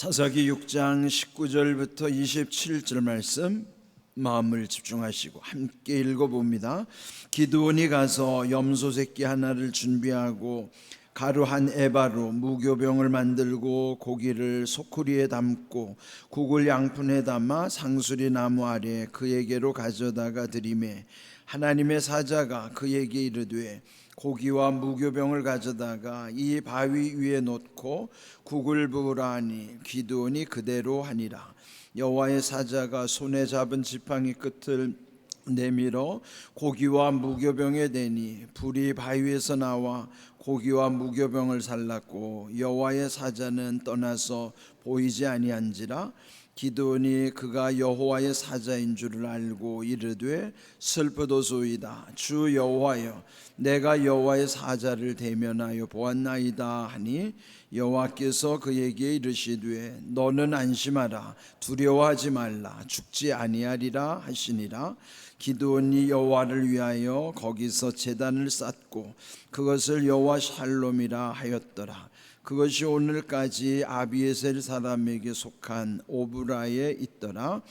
사사기 6장 19절부터 27절 말씀 마음을 집중하시고 함께 읽어봅니다. 기드온이 가서 염소 새끼 하나를 준비하고 가루 한 에바로 무교병을 만들고 고기를 소쿠리에 담고 국을 양푼에 담아 상수리 나무 아래 그에게로 가져다가 드리매 하나님의 사자가 그에게 이르되 고기와 무교병을 가져다가 이 바위 위에 놓고 국을 부으라 하니 기드온이 그대로 하니라. 여호와의 사자가 손에 잡은 지팡이 끝을 내밀어 고기와 무교병에 대니 불이 바위에서 나와 고기와 무교병을 살랐고 여호와의 사자는 떠나서 보이지 아니한지라. 기드온이 그가 여호와의 사자인 줄을 알고 이르되 슬프도소이다. 주 여호와여, 내가 여호와의 사자를 대면하여 보았나이다 하니 여호와께서 그에게 이르시되 너는 안심하라, 두려워하지 말라, 죽지 아니하리라 하시니라. 기드온이 여호와를 위하여 거기서 제단을 쌓고 그것을 여호와 샬롬이라 하였더라. 그것이 오늘까지 아비에셀 사람에게 속한 오브라에 있더라.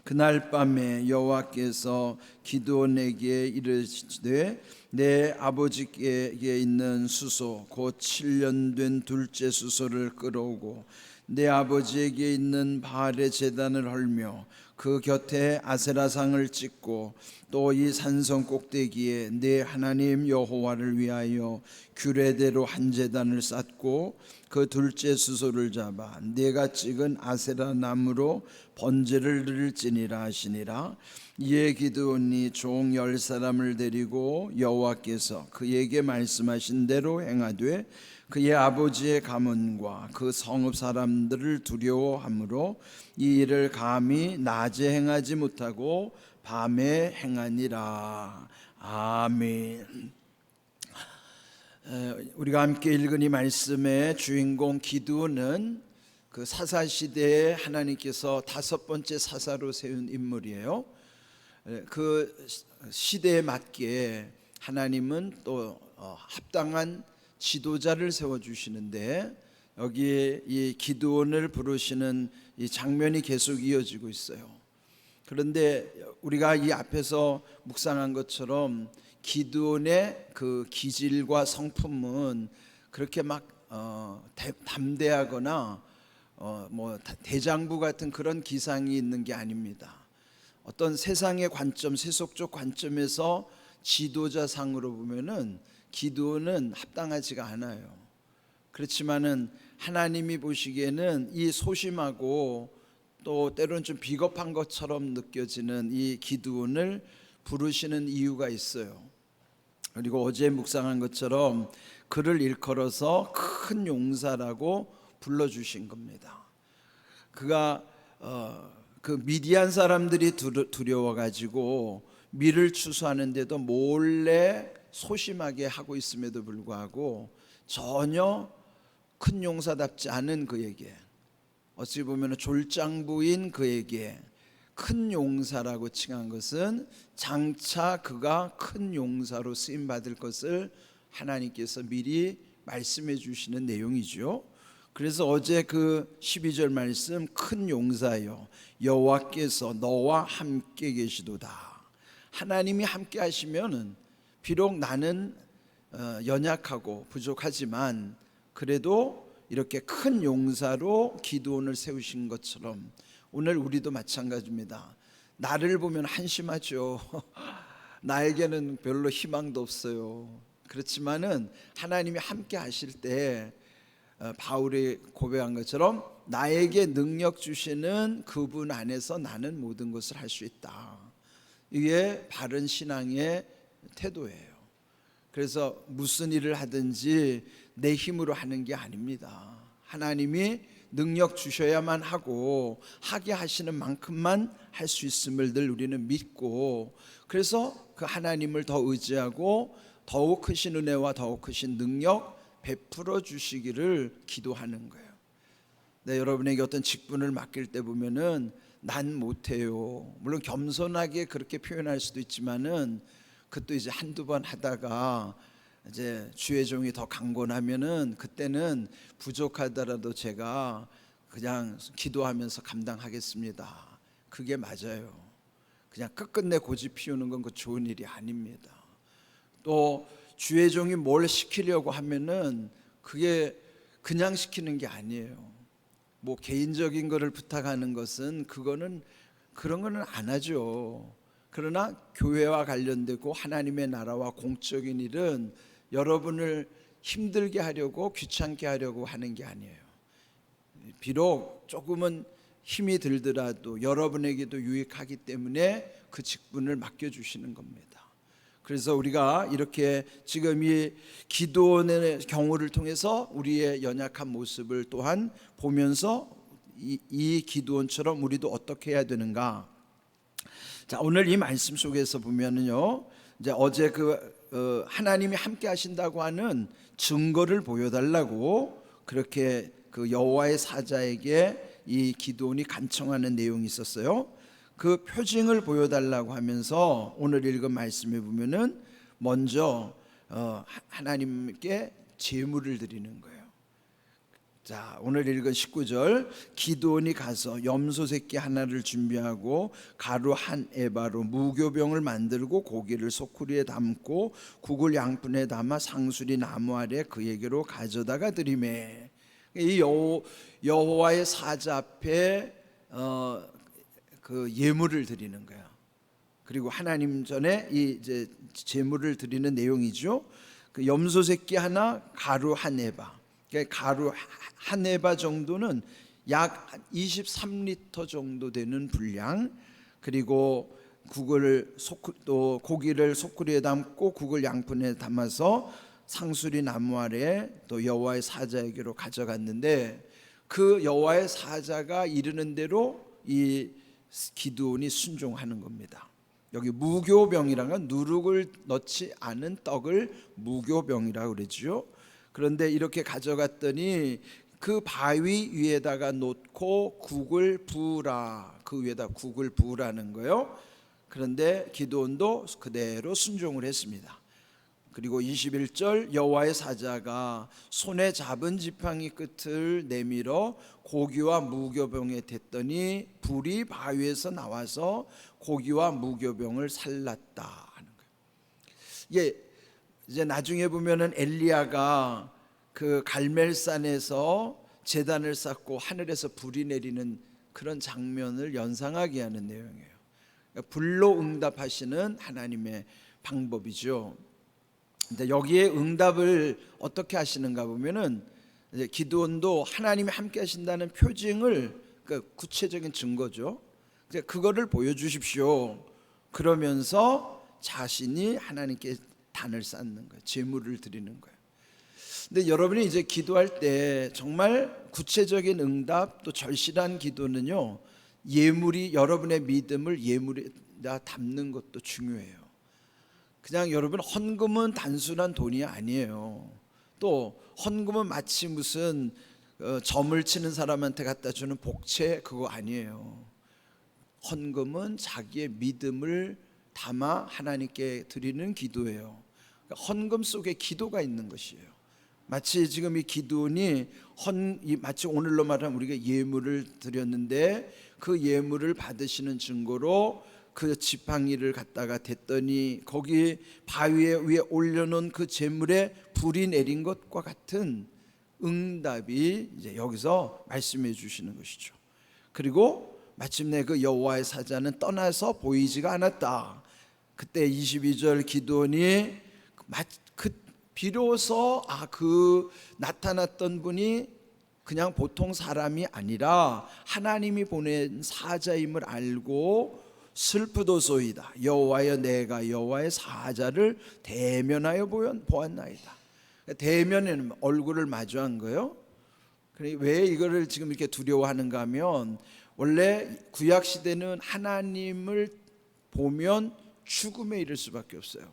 그날 밤에 여호와께서 기드온에게 이르시되 내 아버지께 있는 수소 곧 7년 된 둘째 수소를 끌어오고 내 아버지에게 있는 바알의 제단을 헐며 그 곁에 아세라상을 찍고 또 이 산성 꼭대기에 내 하나님 여호와를 위하여 규례대로 한 제단을 쌓고 그 둘째 수소를 잡아 내가 찍은 아세라 나무로 번제를 드릴지니라 하시니라. 이에 기드온이 종 10사람을 데리고 여호와께서 그에게 말씀하신 대로 행하되 그의 아버지의 가문과 그 성읍 사람들을 두려워하므로 이 일을 감히 낮에 행하지 못하고 밤에 행하니라. 아멘. 우리가 함께 읽은 이 말씀의 주인공 기드온은 그 사사 시대에 하나님께서 5번째 사사로 세운 인물이에요. 그 시대에 맞게 하나님은 또 합당한 지도자를 세워주시는데 여기에 이 기드온을 부르시는 이 장면이 계속 이어지고 있어요. 그런데 우리가 이 앞에서 묵상한 것처럼 기드온의 그 기질과 성품은 그렇게 막 담대하거나 뭐 대장부 같은 그런 기상이 있는 게 아닙니다. 어떤 세상의 관점, 세속적 관점에서 지도자상으로 보면은 기드온은 합당하지가 않아요. 그렇지만은 하나님이 보시기에는 이 소심하고 또 때로는 좀 비겁한 것처럼 느껴지는 이 기드온을 부르시는 이유가 있어요. 그리고 어제 묵상한 것처럼 그를 일컬어서 큰 용사라고 불러주신 겁니다. 그가 그 미디안 사람들이 두려워가지고 밀을 추수하는데도 몰래 소심하게 하고 있음에도 불구하고 전혀 큰 용사답지 않은 그에게, 어찌 보면 졸장부인 그에게 큰 용사라고 칭한 것은 장차 그가 큰 용사로 쓰임받을 것을 하나님께서 미리 말씀해 주시는 내용이죠. 그래서 어제 그 12절 말씀, 큰 용사여 여호와께서 너와 함께 계시도다. 하나님이 함께 하시면은 비록 나는 연약하고 부족하지만 그래도 이렇게 큰 용사로 기드온을 세우신 것처럼 오늘 우리도 마찬가지입니다. 나를 보면 한심하죠. 나에게는 별로 희망도 없어요. 그렇지만은 하나님이 함께 하실 때 바울이 고백한 것처럼 나에게 능력 주시는 그분 안에서 나는 모든 것을 할 수 있다. 이게 바른 신앙의 태도예요. 그래서 무슨 일을 하든지 내 힘으로 하는 게 아닙니다. 하나님이 능력 주셔야만 하고 하게 하시는 만큼만 할 수 있음을 늘 우리는 믿고, 그래서 그 하나님을 더 의지하고 더욱 크신 은혜와 더욱 크신 능력 베풀어 주시기를 기도하는 거예요. 네, 여러분에게 어떤 직분을 맡길 때 보면은 난 못해요, 물론 겸손하게 그렇게 표현할 수도 있지만은 그것도 이제 한두 번 하다가 이제 주의 종이 더 강권하면은 그때는 부족하더라도 제가 그냥 기도하면서 감당하겠습니다. 그게 맞아요. 그냥 끝끝내 고집 피우는 건 그 좋은 일이 아닙니다. 또 주의 종이 뭘 시키려고 하면은 그게 그냥 시키는 게 아니에요. 뭐 개인적인 거를 부탁하는 것은 그런 거는 안 하죠. 그러나 교회와 관련되고 하나님의 나라와 공적인 일은 여러분을 힘들게 하려고 귀찮게 하려고 하는 게 아니에요. 비록 조금은 힘이 들더라도 여러분에게도 유익하기 때문에 그 직분을 맡겨주시는 겁니다. 그래서 우리가 이렇게 지금 이 기도원의 경우를 통해서 우리의 연약한 모습을 또한 보면서 이 기도원처럼 우리도 어떻게 해야 되는가. 자, 오늘 이 말씀 속에서 보면은요, 이제 어제 하나님이 함께 하신다고 하는 증거를 보여달라고 그렇게 그 여호와의 사자에게 이 기도원이 간청하는 내용이 있었어요. 그 표징을 보여달라고 하면서 오늘 읽은 말씀에 보면은 먼저 하나님께 제물을 드리는 거예요. 자, 오늘 읽은 19절, 기도원이 가서 염소 새끼 하나를 준비하고 가루 한 에바로 무교병을 만들고 고기를 소쿠리에 담고 국을 양푼에 담아 상수리 나무 아래 그에게로 가져다가 드리매. 이 여호와의 사자 앞에 그 예물을 드리는 거야. 그리고 하나님 전에 이제 제물을 드리는 내용이죠. 그 염소 새끼 하나, 가루 한 에바. 그러니까 가루 한 에바 정도는 약 23리터 정도 되는 분량. 그리고 또 고기를 소쿠리에 담고 국을 양푼에 담아서 상수리 나무 아래 또 여호와의 사자에게로 가져갔는데, 그 여호와의 사자가 이르는 대로 이 기드온이 순종하는 겁니다. 여기 무교병이라는 건 누룩을 넣지 않은 떡을 무교병이라고 그러죠. 그런데 이렇게 가져갔더니 그 바위 위에다가 놓고 국을 부으라. 그 위에다 국을 부으라는 거예요. 그런데 기드온도 그대로 순종을 했습니다. 그리고 21절, 여호와의 사자가 손에 잡은 지팡이 끝을 내밀어 고기와 무교병에 댔더니 불이 바위에서 나와서 고기와 무교병을 살랐다 하는 거예요. 이게 이제 나중에 보면은 엘리야가 그 갈멜산에서 제단을 쌓고 하늘에서 불이 내리는 그런 장면을 연상하게 하는 내용이에요. 그러니까 불로 응답하시는 하나님의 방법이죠. 근데 여기에 응답을 어떻게 하시는가 보면은 이제 기드온도 하나님이 함께 하신다는 표징을, 그러니까 구체적인 증거죠. 그거를 보여주십시오. 그러면서 자신이 하나님께 단을 쌓는 거예요. 제물을 드리는 거예요. 근데 여러분이 이제 기도할 때 정말 구체적인 응답 또 절실한 기도는요, 예물이 여러분의 믿음을 예물에다 담는 것도 중요해요. 그냥 여러분, 헌금은 단순한 돈이 아니에요. 또 헌금은 마치 무슨 점을 치는 사람한테 갖다 주는 복채, 그거 아니에요. 헌금은 자기의 믿음을 담아 하나님께 드리는 기도예요. 그러니까 헌금 속에 기도가 있는 것이에요. 마치 지금 이 기도원이 마치 오늘로 말하면 우리가 예물을 드렸는데 그 예물을 받으시는 증거로 그 지팡이를 갖다가 댔더니 거기 바위 위에 올려놓은 그 제물에 불이 내린 것과 같은 응답이 이제 여기서 말씀해 주시는 것이죠. 그리고 마침내 그 여호와의 사자는 떠나서 보이지가 않았다. 그때 22절 기드온이 비로소 그 나타났던 분이 그냥 보통 사람이 아니라 하나님이 보낸 사자임을 알고 슬프도소이다. 여호와여, 내가 여호와의 사자를 대면하여 보았나이다. 대면에는 얼굴을 마주한 거예요. 왜 이거를 지금 이렇게 두려워하는가 하면, 원래 구약 시대는 하나님을 보면 죽음에 이를 수밖에 없어요.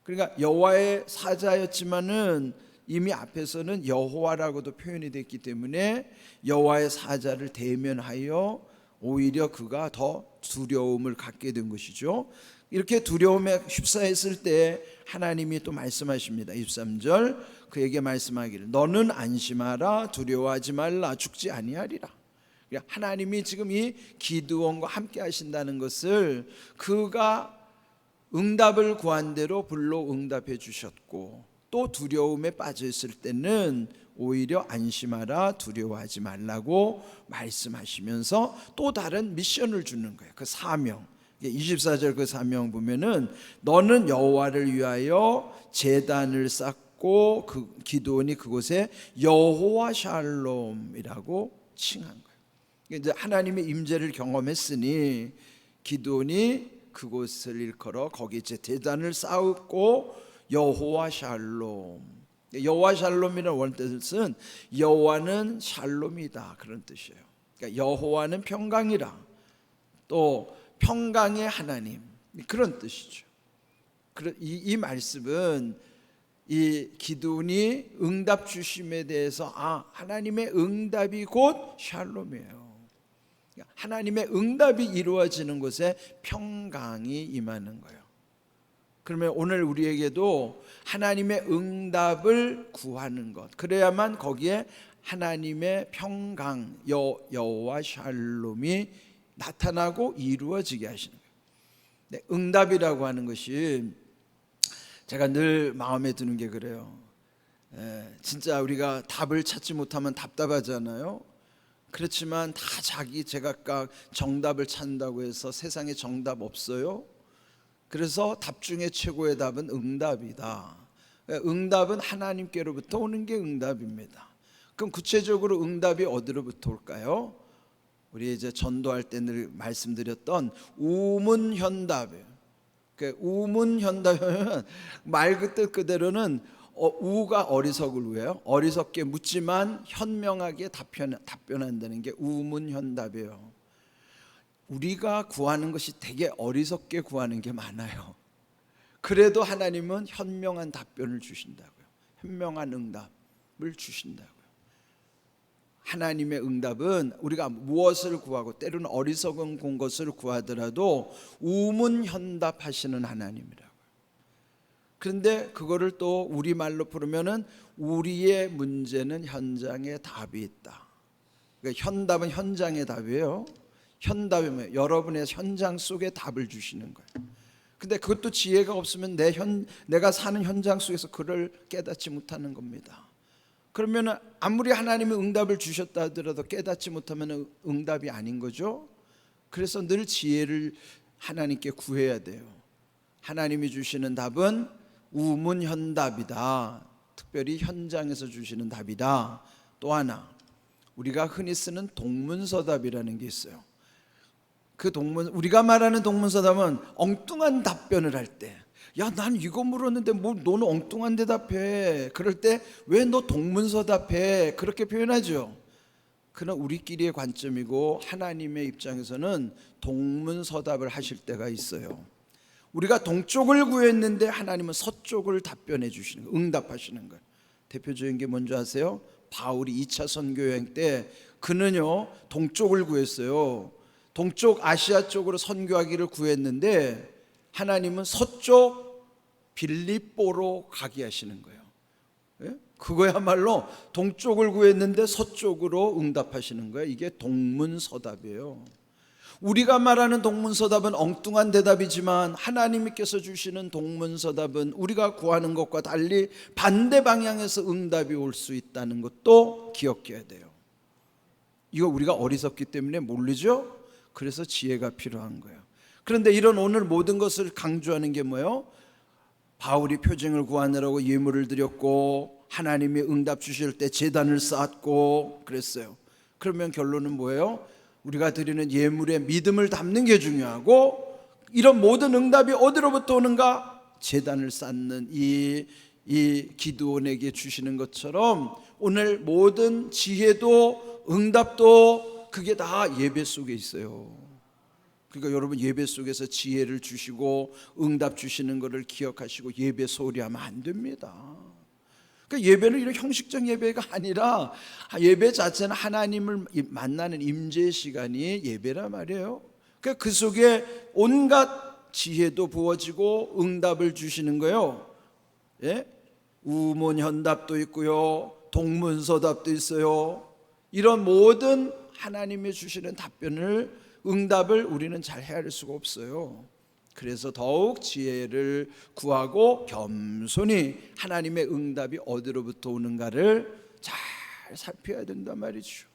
그러니까 여호와의 사자였지만은 이미 앞에서는 여호와라고도 표현이 됐기 때문에 여호와의 사자를 대면하여 오히려 그가 더 두려움을 갖게 된 것이죠. 이렇게 두려움에 휩싸였을 때 하나님이 또 말씀하십니다. 23절 그에게 말씀하기를 너는 안심하라 두려워하지 말라 죽지 아니하리라. 하나님이 지금 이 기드온과 함께 하신다는 것을 그가 응답을 구한 대로 불로 응답해 주셨고, 또 두려움에 빠져 있을 때는 오히려 안심하라 두려워하지 말라고 말씀하시면서 또 다른 미션을 주는 거예요. 그 사명, 24절 그 사명 보면은 너는 여호와를 위하여 제단을 쌓고 그 기드온이 그곳에 여호와 샬롬이라고 칭한 거예요. 이제 하나님의 임재를 경험했으니 기드온이 그곳을 일컬어 거기 이제 제단을 쌓고 여호와 샬롬. 여호와 샬롬이라는 원뜻은 여호와는 샬롬이다 그런 뜻이에요. 그러니까 여호와는 평강이라, 또 평강의 하나님 그런 뜻이죠. 이 말씀은 이 기드온이 응답 주심에 대해서 하나님의 응답이 곧 샬롬이에요. 하나님의 응답이 이루어지는 곳에 평강이 임하는 거예요. 그러면 오늘 우리에게도 하나님의 응답을 구하는 것, 그래야만 거기에 하나님의 평강 여호와 샬롬이 나타나고 이루어지게 하시는 거예요. 응답이라고 하는 것이 제가 늘 마음에 드는 게 그래요. 진짜 우리가 답을 찾지 못하면 답답하잖아요. 그렇지만 다 자기 제각각 정답을 찾는다고 해서 세상에 정답 없어요. 그래서 답 중에 최고의 답은 응답이다. 응답은 하나님께로부터 오는 게 응답입니다. 그럼 구체적으로 응답이 어디로부터 올까요? 우리 이제 전도할 때 늘 말씀드렸던 우문현답이에요. 우문현답이면 말 그 뜻 그대로는 우가 어리석을 우예요. 어리석게 묻지만 현명하게 답변한다는 게 우문현답이에요. 우리가 구하는 것이 되게 어리석게 구하는 게 많아요. 그래도 하나님은 현명한 답변을 주신다고요. 현명한 응답을 주신다고요. 하나님의 응답은 우리가 무엇을 구하고 때로는 어리석은 것을 구하더라도 우문현답하시는 하나님이라고요. 그런데 그거를 또 우리말로 부르면은 우리의 문제는 현장에 답이 있다. 그러니까 현답은 현장의 답이에요. 현답이면 여러분의 현장 속에 답을 주시는 거예요. 근데 그것도 지혜가 없으면 내가 사는 현장 속에서 그를 깨닫지 못하는 겁니다. 그러면 아무리 하나님이 응답을 주셨다 하더라도 깨닫지 못하면 응답이 아닌 거죠. 그래서 늘 지혜를 하나님께 구해야 돼요. 하나님이 주시는 답은 우문현답이다. 특별히 현장에서 주시는 답이다. 또 하나, 우리가 흔히 쓰는 동문서답이라는 게 있어요. 우리가 말하는 동문서답은 엉뚱한 답변을 할 때, 야, 난 이거 물었는데 뭐 너는 엉뚱한 대답해. 그럴 때 왜 너 동문서답해? 그렇게 표현하죠. 그건 우리끼리의 관점이고 하나님의 입장에서는 동문서답을 하실 때가 있어요. 우리가 동쪽을 구했는데 하나님은 서쪽을 답변해 주시는 거예요. 응답하시는 거예요. 대표적인 게 뭔지 아세요? 바울이 2차 선교 여행 때 그는요 동쪽을 구했어요. 동쪽 아시아 쪽으로 선교하기를 구했는데 하나님은 서쪽 빌립보로 가게 하시는 거예요. 그거야말로 동쪽을 구했는데 서쪽으로 응답하시는 거예요. 이게 동문서답이에요. 우리가 말하는 동문서답은 엉뚱한 대답이지만 하나님께서 주시는 동문서답은 우리가 구하는 것과 달리 반대 방향에서 응답이 올 수 있다는 것도 기억해야 돼요. 이거 우리가 어리석기 때문에 모르죠? 그래서 지혜가 필요한 거예요. 그런데 이런 오늘 모든 것을 강조하는 게 뭐예요? 바울이 표징을 구하느라고 예물을 드렸고 하나님이 응답 주실 때 제단을 쌓았고 그랬어요. 그러면 결론은 뭐예요? 우리가 드리는 예물에 믿음을 담는 게 중요하고, 이런 모든 응답이 어디로부터 오는가? 제단을 쌓는 이 기드온에게 주시는 것처럼 오늘 모든 지혜도 응답도 그게 다 예배 속에 있어요. 그러니까 여러분 예배 속에서 지혜를 주시고 응답 주시는 것을 기억하시고 예배 소홀히 하면 안 됩니다. 그러니까 예배는 이런 형식적 예배가 아니라 예배 자체는 하나님을 만나는 임재 시간이 예배란 말이에요. 그러니까 그 속에 온갖 지혜도 부어지고 응답을 주시는 거예요. 예? 우문현답도 있고요, 동문서답도 있어요. 이런 모든 하나님이 주시는 답변을, 응답을 우리는 잘 헤아릴 수가 없어요. 그래서 더욱 지혜를 구하고 겸손히 하나님의 응답이 어디로부터 오는가를 잘 살펴야 된단 말이죠.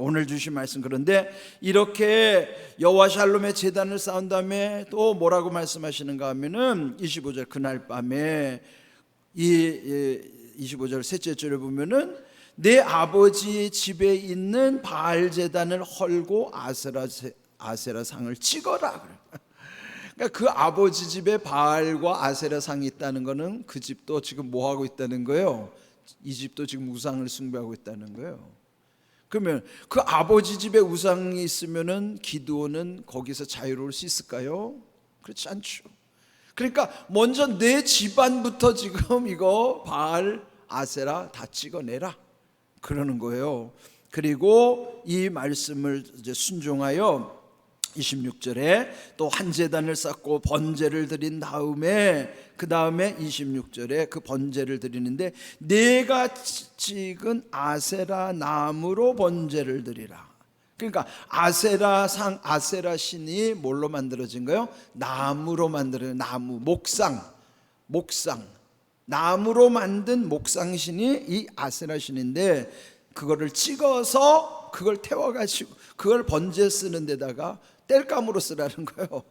오늘 주신 말씀, 그런데 이렇게 여호와 샬롬의 제단을 쌓은 다음에 또 뭐라고 말씀하시는가 하면은 25절 그날 밤에 이 25절 셋째 절에 보면은 내 아버지 집에 있는 바알 제단을 헐고 아세라 상을 찍어라. 그러니까 그 아버지 집에 바알과 아세라 상이 있다는 거는 그 집도 지금 뭐 하고 있다는 거예요? 이 집도 지금 우상을 숭배하고 있다는 거예요. 그러면 그 아버지 집에 우상이 있으면은 기드온은 거기서 자유로울 수 있을까요? 그렇지 않죠. 그러니까 먼저 내 집안부터 지금 이거 바알, 아세라 다 찍어내라 그러는 거예요. 그리고 이 말씀을 이제 순종하여 26절에 또 한 제단을 쌓고 번제를 드린 다음에, 그 다음에 26절에 그 번제를 드리는데 내가 찍은 아세라 나무로 번제를 드리라. 그러니까 아세라 상, 아세라 신이 뭘로 만들어진 거예요? 나무로 만들어진, 나무, 목상, 나무로 만든 목상신이 이 아세라 신인데, 그거를 찍어서 그걸 태워가지고 그걸 번제 쓰는 데다가 땔감으로 쓰라는 거예요.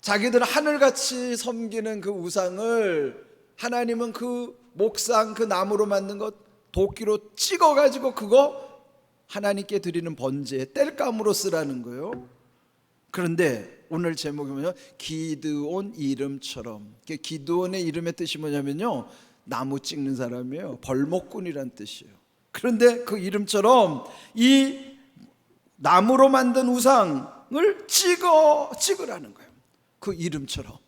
자기들 하늘같이 섬기는 그 우상을 하나님은 그 목상, 그 나무로 만든 것 도끼로 찍어가지고 그거 하나님께 드리는 번제에 땔감으로 쓰라는 거예요. 그런데 오늘 제목이 뭐냐면 기드온 이름처럼. 기드온의 이름의 뜻이 뭐냐면요, 나무 찍는 사람이에요. 벌목꾼이란 뜻이에요. 그런데 그 이름처럼 이 나무로 만든 우상을 찍으라는 거예요. 그 이름처럼.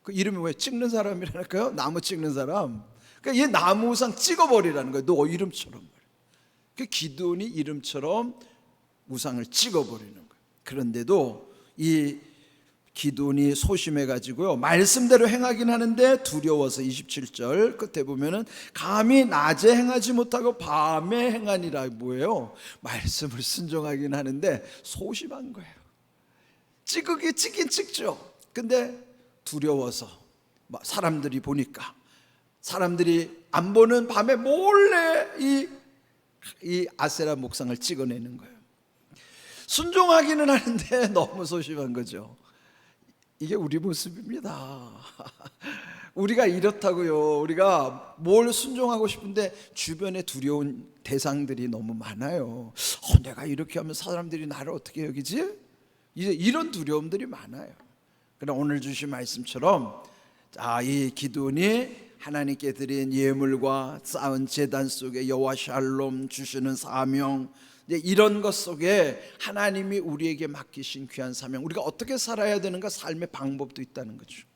그 이름이 뭐예요? 찍는 사람이라니까요. 나무 찍는 사람. 그러니까 이 나무 우상 찍어버리라는 거예요. 너 이름처럼. 그 기드온이 이름처럼 우상을 찍어버리는 거예요. 그런데도 이 기드온이 소심해가지고요, 말씀대로 행하긴 하는데 두려워서 27절 끝에 보면은 감히 낮에 행하지 못하고 밤에 행하니라. 뭐예요? 말씀을 순종하긴 하는데 소심한 거예요. 찍긴 찍죠. 근데 두려워서, 사람들이 보니까, 사람들이 안 보는 밤에 몰래 이 아세라 목상을 찍어내는 거예요. 순종하기는 하는데 너무 소심한 거죠. 이게 우리 모습입니다. 우리가 이렇다고요. 우리가 뭘 순종하고 싶은데 주변에 두려운 대상들이 너무 많아요. 내가 이렇게 하면 사람들이 나를 어떻게 여기지? 이제 이런 두려움들이 많아요. 그러나 오늘 주신 말씀처럼 이 기드온이 하나님께 드린 예물과 쌓은 제단 속에 여호와 샬롬 주시는 사명, 이런 것 속에 하나님이 우리에게 맡기신 귀한 사명, 우리가 어떻게 살아야 되는가, 삶의 방법도 있다는 거죠.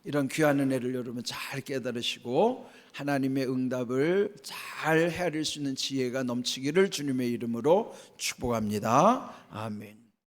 이런 귀한 은혜를 여러분 잘 깨달으시고 하나님의 응답을 잘 헤아릴 수 있는 지혜가 넘치기를 주님의 이름으로 축복합니다. 아멘.